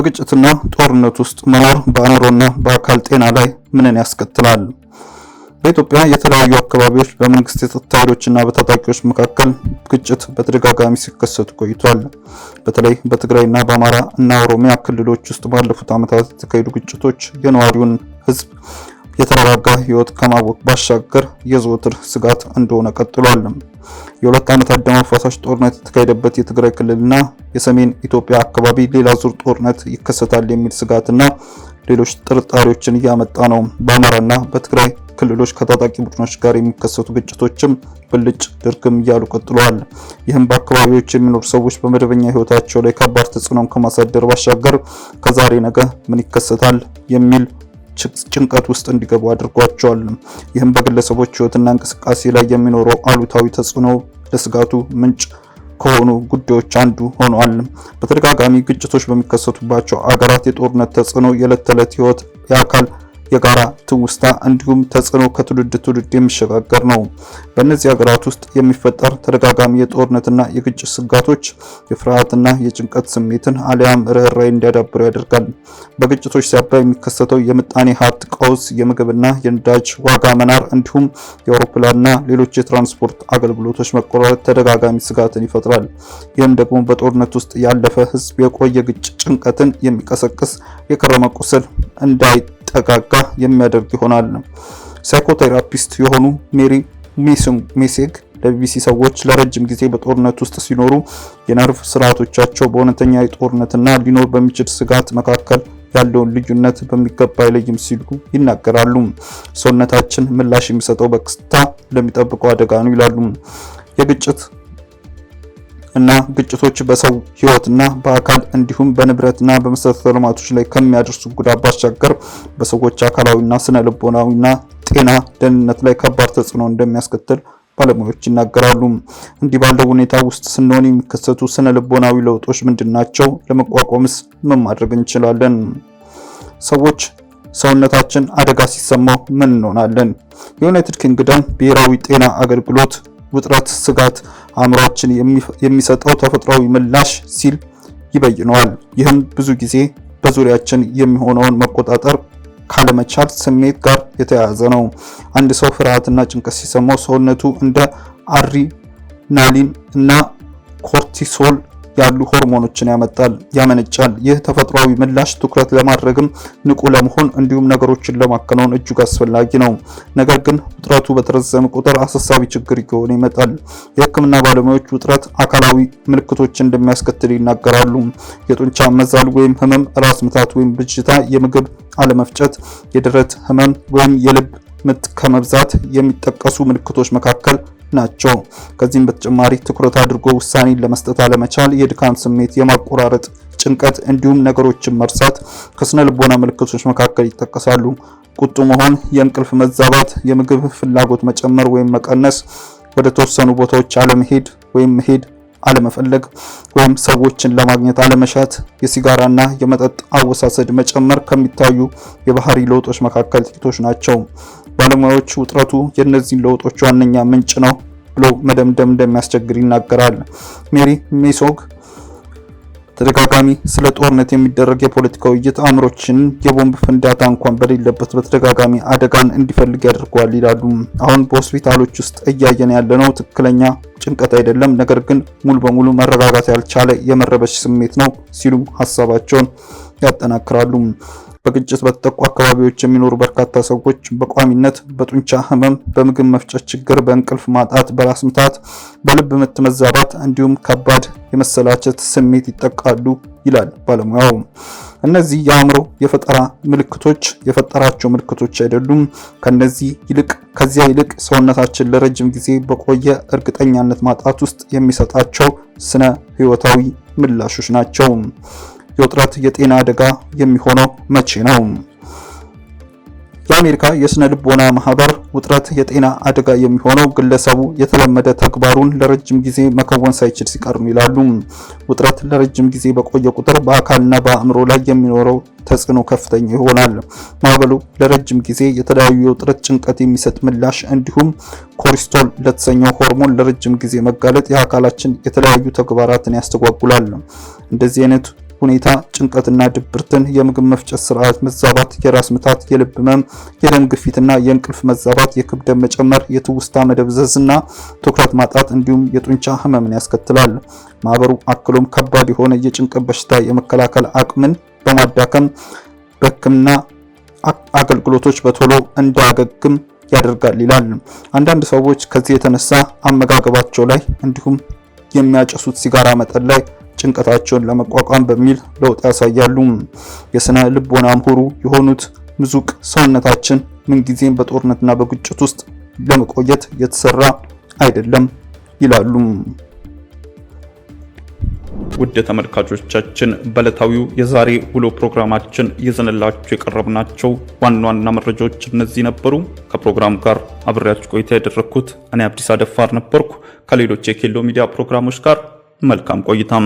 በግጭትና ጦርነት ውስጥ መኖር በአእምሮና በአካል ጤና ላይ ምንን ያስከትላል? በኢትዮጵያ የተለያዩ አካባቢዎች በመንግስት የጸጥታ ኃይሎችና በታጣቂዎች መካከል ግጭት በተደጋጋሚ ሲከሰቱ ቆይቷል። በተለይ በትግራይና በአማራ እና ኦሮሚያ ክልሎች ውስጥ ባለፉት ዓመታት የተካሄዱ ግጭቶች የነዋሪውን ሕዝብ የተረጋጋ ህይወት ከማወቅ ባሻገር የዘወትር ስጋት እንደሆነ ቀጥሏል። የሁለት ዓመታት ደም አፋሳሽ ጦርነት የተካሄደበት የትግራይ ክልልና የሰሜን ኢትዮጵያ አካባቢ ሌላ ዙር ጦርነት ይከሰታል የሚል ስጋትና ሌሎች ጥርጣሬዎችን እያመጣ ነው። በአማራና በትግራይ ክልሎች ከታጣቂ ቡድኖች ጋር የሚከሰቱ ግጭቶችም ብልጭ ድርግም እያሉ ቀጥለዋል። ይህም በአካባቢዎች የሚኖሩ ሰዎች በመደበኛ ህይወታቸው ላይ ከባድ ተጽዕኖን ከማሳደር ባሻገር ከዛሬ ነገ ምን ይከሰታል የሚል ጭንቀት ውስጥ እንዲገቡ አድርጓቸዋል። ይህም በግለሰቦች ህይወትና እንቅስቃሴ ላይ የሚኖረው አሉታዊ ተጽዕኖ ለስጋቱ ምንጭ ከሆኑ ጉዳዮች አንዱ ሆኗል። በተደጋጋሚ ግጭቶች በሚከሰቱባቸው አገራት የጦርነት ተጽዕኖ የዕለት ተዕለት ህይወት፣ የአካል የጋራ ትውስታ እንዲሁም ተጽዕኖ ከትውልድ ትውልድ የሚሸጋገር ነው። በእነዚህ ሀገራት ውስጥ የሚፈጠር ተደጋጋሚ የጦርነትና የግጭት ስጋቶች የፍርሃትና የጭንቀት ስሜትን አሊያም ርህራሄ እንዲያዳብሩ ያደርጋል። በግጭቶች ሳቢያ የሚከሰተው የምጣኔ ሀብት ቀውስ፣ የምግብና የነዳጅ ዋጋ መናር እንዲሁም የአውሮፕላንና ሌሎች የትራንስፖርት አገልግሎቶች መቆራረጥ ተደጋጋሚ ስጋትን ይፈጥራል። ይህም ደግሞ በጦርነት ውስጥ ያለፈ ህዝብ የቆየ ግጭት ጭንቀትን የሚቀሰቅስ የከረመ ቁስል እንዳይጠጋጋ የሚያደርግ ይሆናል። ሳይኮቴራፒስት የሆኑ ሜሪ ሜሴግ ለቢቢሲ ሰዎች ለረጅም ጊዜ በጦርነት ውስጥ ሲኖሩ የነርቭ ስርዓቶቻቸው በእውነተኛ የጦርነትና ሊኖር በሚችል ስጋት መካከል ያለውን ልዩነት በሚገባ አይለይም ሲሉ ይናገራሉ። ሰውነታችን ምላሽ የሚሰጠው በቀስታ ለሚጠብቀው አደጋ ነው ይላሉ። የግጭት እና ግጭቶች በሰው ህይወትና በአካል እንዲሁም በንብረትና በመሰረተ ልማቶች ላይ ከሚያደርሱ ጉዳት ባሻገር በሰዎች አካላዊና ስነ ልቦናዊና ጤና ደህንነት ላይ ከባድ ተጽዕኖ እንደሚያስከትል ባለሙያዎች ይናገራሉ። እንዲህ ባለው ሁኔታ ውስጥ ስንሆን የሚከሰቱ ስነ ልቦናዊ ለውጦች ምንድናቸው? ለመቋቋምስ ምን ማድረግ እንችላለን? ሰውነታችን አደጋ ሲሰማው ምን እንሆናለን? የዩናይትድ ኪንግደም ብሔራዊ ጤና አገልግሎት ውጥረት፣ ስጋት አእምሯችን የሚሰጠው ተፈጥሯዊ ምላሽ ሲል ይበይነዋል። ይህም ብዙ ጊዜ በዙሪያችን የሚሆነውን መቆጣጠር ካለመቻል ስሜት ጋር የተያያዘ ነው። አንድ ሰው ፍርሃትና ጭንቀት ሲሰማው ሰውነቱ እንደ አድሪናሊን እና ኮርቲሶል ያሉ ሆርሞኖችን ያመነጫል። ይህ ተፈጥሯዊ ምላሽ ትኩረት ለማድረግም ንቁ ለመሆን እንዲሁም ነገሮችን ለማከናወን እጅግ አስፈላጊ ነው። ነገር ግን ውጥረቱ በተረዘመ ቁጥር አሳሳቢ ችግር እየሆነ ይመጣል። የሕክምና ባለሙያዎች ውጥረት አካላዊ ምልክቶችን እንደሚያስከትል ይናገራሉ። የጡንቻ መዛል ወይም ህመም፣ ራስ ምታት ወይም ብዥታ፣ የምግብ አለመፍጨት፣ የደረት ህመም ወይም የልብ ምት ከመብዛት የሚጠቀሱ ምልክቶች መካከል ናቸው። ከዚህም በተጨማሪ ትኩረት አድርጎ ውሳኔን ለመስጠት አለመቻል፣ የድካም ስሜት፣ የማቆራረጥ ጭንቀት እንዲሁም ነገሮችን መርሳት ከስነ ልቦና ምልክቶች መካከል ይጠቀሳሉ። ቁጡ መሆን፣ የእንቅልፍ መዛባት፣ የምግብ ፍላጎት መጨመር ወይም መቀነስ፣ ወደ ተወሰኑ ቦታዎች አለመሄድ ወይም መሄድ አለመፈለግ ወይም ሰዎችን ለማግኘት አለመሻት፣ የሲጋራና የመጠጥ አወሳሰድ መጨመር ከሚታዩ የባህሪ ለውጦች መካከል ጥቂቶች ናቸው። ባለሙያዎች ውጥረቱ የእነዚህን ለውጦች ዋነኛ ምንጭ ነው ብሎ መደምደም እንደሚያስቸግር ይናገራል። ሜሪ ሜሶግ ተደጋጋሚ ስለ ጦርነት የሚደረግ የፖለቲካ ውይይት አእምሮችን የቦምብ ፍንዳታ እንኳን በሌለበት በተደጋጋሚ አደጋን እንዲፈልግ ያደርገዋል ይላሉ። አሁን በሆስፒታሎች ውስጥ እያየን ያለነው ትክክለኛ ጭንቀት አይደለም፣ ነገር ግን ሙሉ በሙሉ መረጋጋት ያልቻለ የመረበሽ ስሜት ነው ሲሉ ሀሳባቸውን ያጠናክራሉ። በግጭት በተጠቁ አካባቢዎች የሚኖሩ በርካታ ሰዎች በቋሚነት በጡንቻ ህመም፣ በምግብ መፍጨት ችግር፣ በእንቅልፍ ማጣት፣ በራስ ምታት፣ በልብ ምት መዛባት እንዲሁም ከባድ የመሰላቸት ስሜት ይጠቃሉ ይላል ባለሙያው። እነዚህ የአእምሮ የፈጠራ ምልክቶች የፈጠራቸው ምልክቶች አይደሉም። ከዚያ ይልቅ ሰውነታችን ለረጅም ጊዜ በቆየ እርግጠኛነት ማጣት ውስጥ የሚሰጣቸው ስነ ህይወታዊ ምላሾች ናቸው። የውጥረት የጤና አደጋ የሚሆነው መቼ ነው? የአሜሪካ የስነ ልቦና ማህበር ውጥረት የጤና አደጋ የሚሆነው ግለሰቡ የተለመደ ተግባሩን ለረጅም ጊዜ መከወን ሳይችል ሲቀር ነው ይላሉ። ውጥረት ለረጅም ጊዜ በቆየ ቁጥር በአካልና በአእምሮ ላይ የሚኖረው ተጽዕኖ ከፍተኛ ይሆናል። ማዕበሉ ለረጅም ጊዜ የተለያዩ የውጥረት ጭንቀት የሚሰጥ ምላሽ እንዲሁም ኮርቲሶል ለተሰኘው ሆርሞን ለረጅም ጊዜ መጋለጥ የአካላችን የተለያዩ ተግባራትን ያስተጓጉላል። እንደዚህ አይነት ሁኔታ ጭንቀትና ድብርትን፣ የምግብ መፍጨት ስርዓት መዛባት፣ የራስ ምታት፣ የልብ ህመም፣ የደም ግፊትና የእንቅልፍ መዛባት፣ የክብደት መጨመር፣ የትውስታ መደብዘዝና ትኩረት ማጣት እንዲሁም የጡንቻ ህመምን ያስከትላል። ማህበሩ አክሎም ከባድ የሆነ የጭንቀት በሽታ የመከላከል አቅምን በማዳከም በህክምና አገልግሎቶች በቶሎ እንዳያገግም ያደርጋል ይላል። አንዳንድ ሰዎች ከዚህ የተነሳ አመጋገባቸው ላይ እንዲሁም የሚያጨሱት ሲጋራ መጠን ላይ ጭንቀታቸውን ለመቋቋም በሚል ለውጥ ያሳያሉ። የስነ ልቦና ምሁሩ የሆኑት ምዙቅ ሰውነታችን ምንጊዜም በጦርነትና በግጭት ውስጥ ለመቆየት የተሰራ አይደለም ይላሉ። ውድ ተመልካቾቻችን በዕለታዊው የዛሬ ውሎ ፕሮግራማችን ይዘንላችሁ የቀረብናቸው ዋና ዋና መረጃዎች እነዚህ ነበሩ። ከፕሮግራም ጋር አብሬያችሁ ቆይታ ያደረኩት እኔ አብዲስ አደፋር ነበርኩ። ከሌሎች የኬሎ ሚዲያ ፕሮግራሞች ጋር መልካም ቆይታም